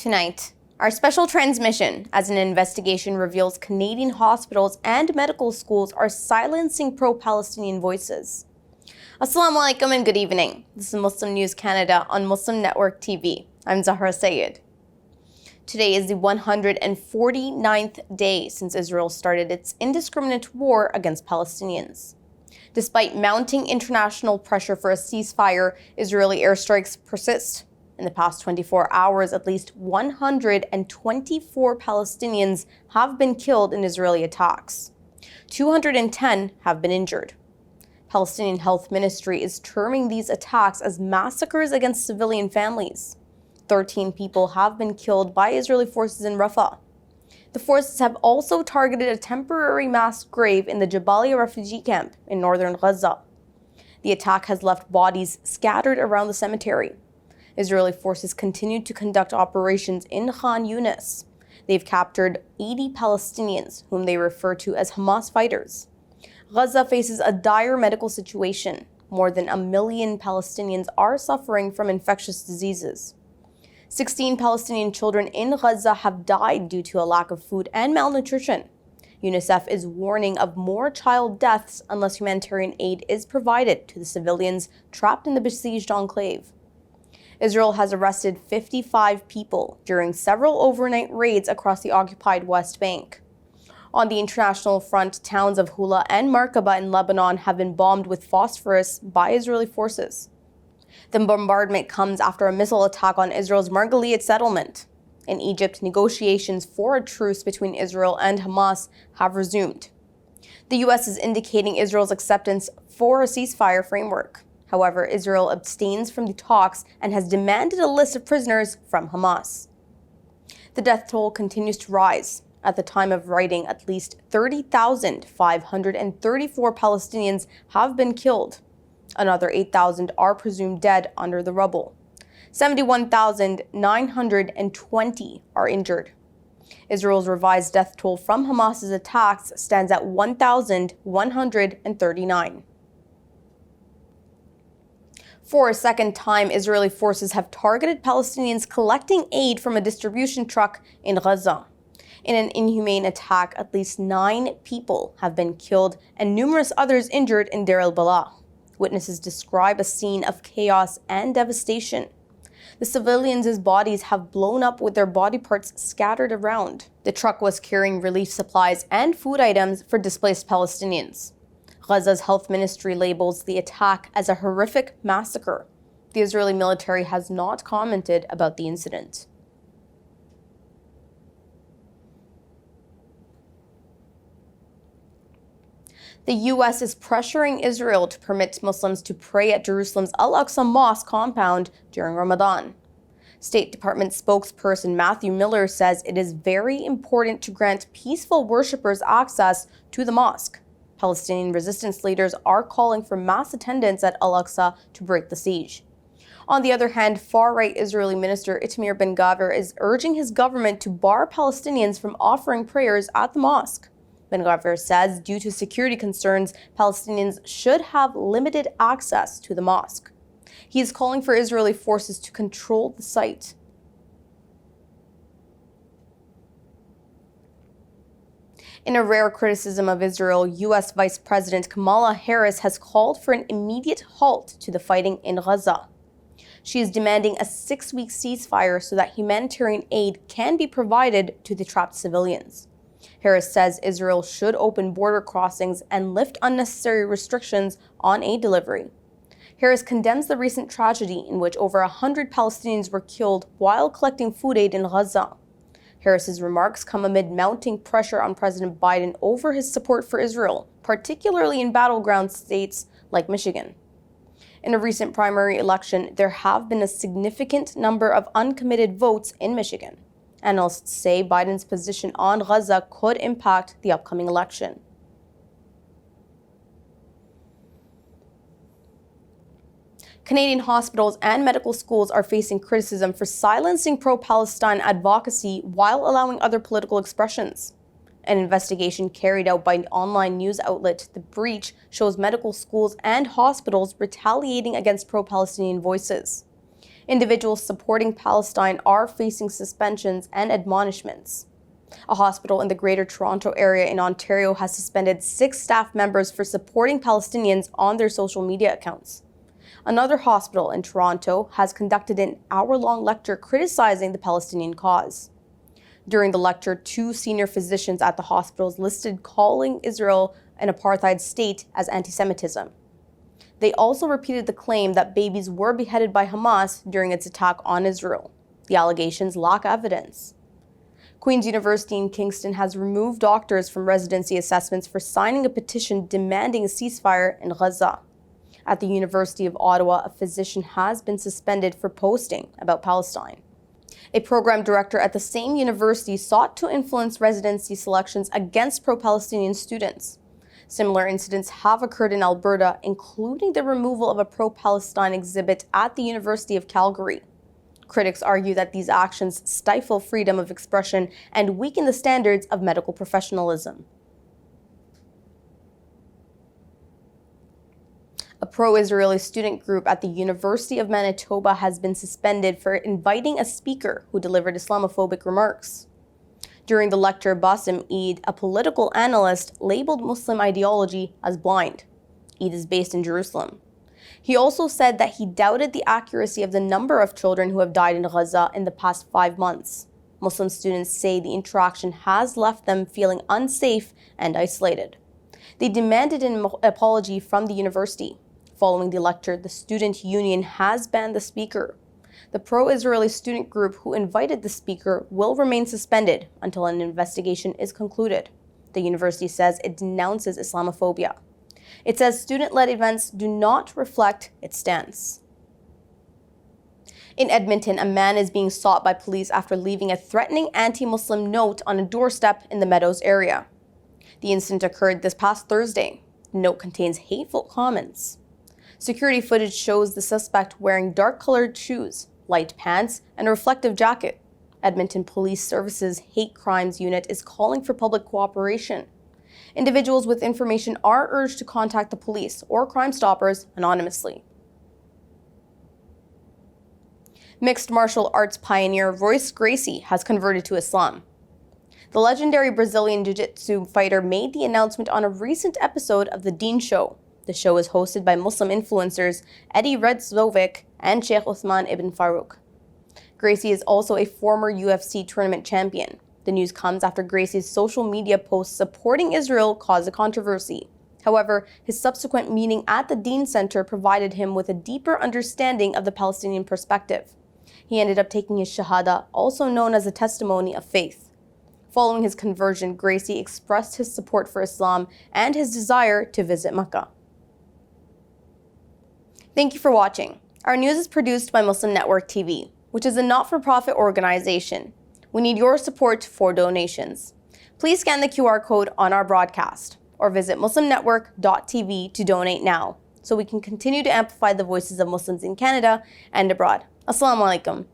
Tonight, our special transmission as an investigation reveals Canadian hospitals and medical schools are silencing pro-Palestinian voices. Assalamu alaikum and good evening. This is Muslim News Canada on Muslim Network TV. I'm Zahra Sayed. Today is the 149th day since Israel started its indiscriminate war against Palestinians. Despite mounting international pressure for a ceasefire, Israeli airstrikes persist. In the past 24 hours, at least 124 Palestinians have been killed in Israeli attacks. 210 have been injured. Palestinian Health Ministry is terming these attacks as massacres against civilian families. 13 people have been killed by Israeli forces in Rafah. The forces have also targeted a temporary mass grave in the Jabalia refugee camp in northern Gaza. The attack has left bodies scattered around the cemetery. Israeli forces continue to conduct operations in Khan Yunis. They've captured 80 Palestinians, whom they refer to as Hamas fighters. Gaza faces a dire medical situation. More than 1 million Palestinians are suffering from infectious diseases. 16 Palestinian children in Gaza have died due to a lack of food and malnutrition. UNICEF is warning of more child deaths unless humanitarian aid is provided to the civilians trapped in the besieged enclave. Israel has arrested 55 people during several overnight raids across the occupied West Bank. On the international front, towns of Hula and Markaba in Lebanon have been bombed with phosphorus by Israeli forces. The bombardment comes after a missile attack on Israel's Margaliyat settlement. In Egypt, negotiations for a truce between Israel and Hamas have resumed. The U.S. is indicating Israel's acceptance for a ceasefire framework. However, Israel abstains from the talks and has demanded a list of prisoners from Hamas. The death toll continues to rise. At the time of writing, at least 30,534 Palestinians have been killed. Another 8,000 are presumed dead under the rubble. 71,920 are injured. Israel's revised death toll from Hamas's attacks stands at 1,139. For a second time, Israeli forces have targeted Palestinians collecting aid from a distribution truck in Gaza. In an inhumane attack, at least 9 people have been killed and numerous others injured in Deir el-Balah. Witnesses describe a scene of chaos and devastation. The civilians' bodies have blown up with their body parts scattered around. The truck was carrying relief supplies and food items for displaced Palestinians. Gaza's health ministry labels the attack as a horrific massacre. The Israeli military has not commented about the incident. The U.S. is pressuring Israel to permit Muslims to pray at Jerusalem's Al-Aqsa mosque compound during Ramadan. State Department spokesperson Matthew Miller says it is very important to grant peaceful worshippers access to the mosque. Palestinian resistance leaders are calling for mass attendance at Al-Aqsa to break the siege. On the other hand, far-right Israeli Minister Itamar Ben-Gvir is urging his government to bar Palestinians from offering prayers at the mosque. Ben-Gvir says due to security concerns, Palestinians should have limited access to the mosque. He is calling for Israeli forces to control the site. In a rare criticism of Israel, U.S. Vice President Kamala Harris has called for an immediate halt to the fighting in Gaza. She is demanding a 6-week ceasefire so that humanitarian aid can be provided to the trapped civilians. Harris says Israel should open border crossings and lift unnecessary restrictions on aid delivery. Harris condemns the recent tragedy in which over 100 Palestinians were killed while collecting food aid in Gaza. Harris's remarks come amid mounting pressure on President Biden over his support for Israel, particularly in battleground states like Michigan. In a recent primary election, there have been a significant number of uncommitted votes in Michigan. Analysts say Biden's position on Gaza could impact the upcoming election. Canadian hospitals and medical schools are facing criticism for silencing pro-Palestine advocacy while allowing other political expressions. An investigation carried out by an online news outlet, The Breach, shows medical schools and hospitals retaliating against pro-Palestinian voices. Individuals supporting Palestine are facing suspensions and admonishments. A hospital in the Greater Toronto Area in Ontario has suspended 6 staff members for supporting Palestinians on their social media accounts. Another hospital in Toronto has conducted an hour-long lecture criticizing the Palestinian cause. During the lecture, 2 senior physicians at the hospitals listed calling Israel an apartheid state as anti-Semitism. They also repeated the claim that babies were beheaded by Hamas during its attack on Israel. The allegations lack evidence. Queen's University in Kingston has removed doctors from residency assessments for signing a petition demanding a ceasefire in Gaza. At the University of Ottawa, a physician has been suspended for posting about Palestine. A program director at the same university sought to influence residency selections against pro-Palestinian students. Similar incidents have occurred in Alberta, including the removal of a pro-Palestine exhibit at the University of Calgary. Critics argue that these actions stifle freedom of expression and weaken the standards of medical professionalism. A pro-Israeli student group at the University of Manitoba has been suspended for inviting a speaker who delivered Islamophobic remarks. During the lecture, Basim Eid, a political analyst, labeled Muslim ideology as blind. Eid is based in Jerusalem. He also said that he doubted the accuracy of the number of children who have died in Gaza in the past 5 months. Muslim students say the interaction has left them feeling unsafe and isolated. They demanded an apology from the university. Following the lecture, the student union has banned the speaker. The pro-Israeli student group who invited the speaker will remain suspended until an investigation is concluded. The university says it denounces Islamophobia. It says student-led events do not reflect its stance. In Edmonton, a man is being sought by police after leaving a threatening anti-Muslim note on a doorstep in the Meadows area. The incident occurred this past Thursday. The note contains hateful comments. Security footage shows the suspect wearing dark-colored shoes, light pants, and a reflective jacket. Edmonton Police Services Hate Crimes Unit is calling for public cooperation. Individuals with information are urged to contact the police or Crime Stoppers anonymously. Mixed martial arts pioneer Royce Gracie has converted to Islam. The legendary Brazilian jiu-jitsu fighter made the announcement on a recent episode of The Dean Show. The show is hosted by Muslim influencers Eddie Redzovic and Sheikh Uthman ibn Farouk. Gracie is also a former UFC tournament champion. The news comes after Gracie's social media posts supporting Israel caused a controversy. However, his subsequent meeting at the Dean Center provided him with a deeper understanding of the Palestinian perspective. He ended up taking his Shahada, also known as a testimony of faith. Following his conversion, Gracie expressed his support for Islam and his desire to visit Mecca. Thank you for watching. Our news is produced by Muslim Network TV, which is a not-for-profit organization. We need your support for donations. Please scan the QR code on our broadcast or visit muslimnetwork.tv to donate now so we can continue to amplify the voices of Muslims in Canada and abroad. Assalamu alaikum.